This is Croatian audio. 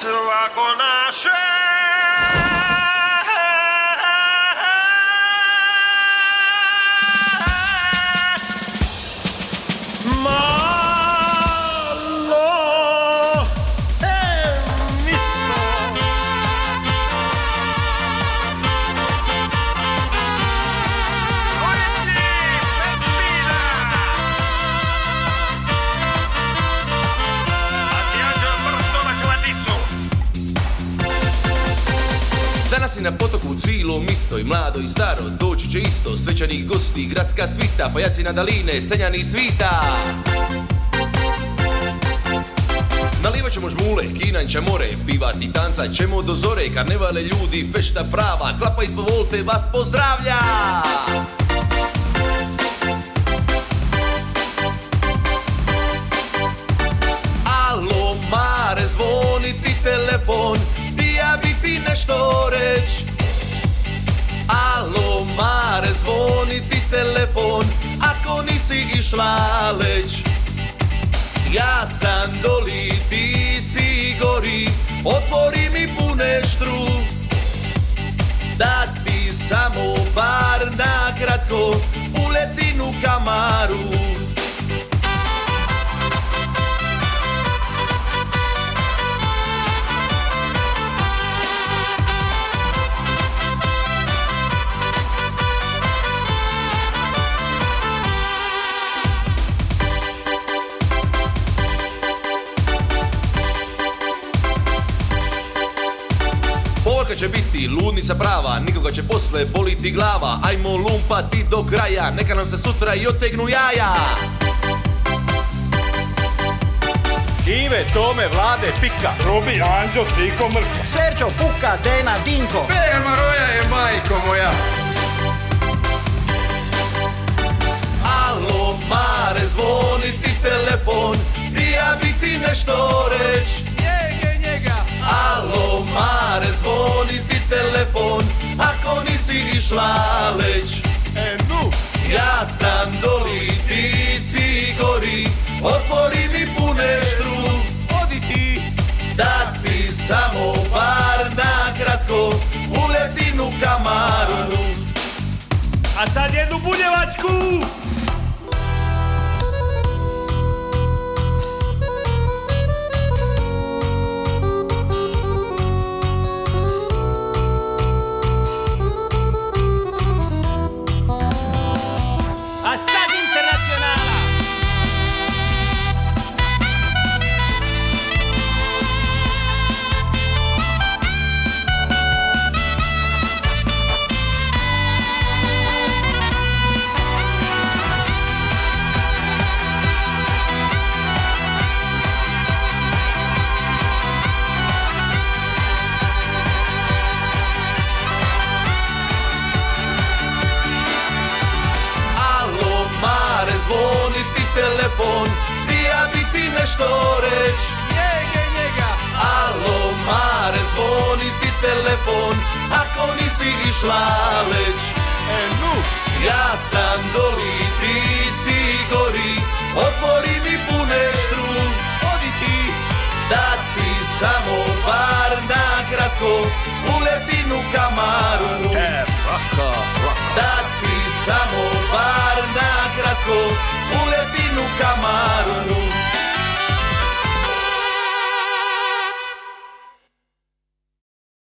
svako naše. Danas je na potoku cilo misto i mlado i staro, doći će isto, svečanih gosti, gradska svita, pajaci na daline, senjani svita. Nalivat ćemo žmule, kinanća more, pivati, tancat ćemo do zore, karnevale ljudi, fešta prava, klapa ispod volte vas pozdravlja. Alo Mare, zvoni ti telefon, ja bi ti nešto reć. Alo Mare, zvoni ti telefon, ako nisi išla leć. Ja sam doli, ti si gori, otvori mi puneštru, da ti samo bar nakratko uletim u kamaru. Povorka će biti ludnica prava, nikoga će posle boliti glava. Ajmo lumpati do kraja, neka nam se sutra i otegnu jaja. Ive, Tome, Vlade, Pika, Robi, Anđo, Ciko, Mrko, Serđo, Puka, Dena, Dinko, Maroja je majko moja. Alo Mare, zvoni ti telefon, ja bi ti nešto reć. Alo Mare, zvoni ti telefon, ako nisi išla leć. Ja sam doli, ti si gori, otvori mi puneštru, odi ti, da ti samo bar nakratko uletim u kamaru. a sad jednu buljevačku! Zvoni ti telefon, ja bi ti nešto reć. Njega. Alo Mare, zvoni ti telefon, ako nisi išla leć. Ja sam doli, ti si gori, otvori mi puneštru, odi ti, da ti samo bar nakratko uletim u kamaru. Baka!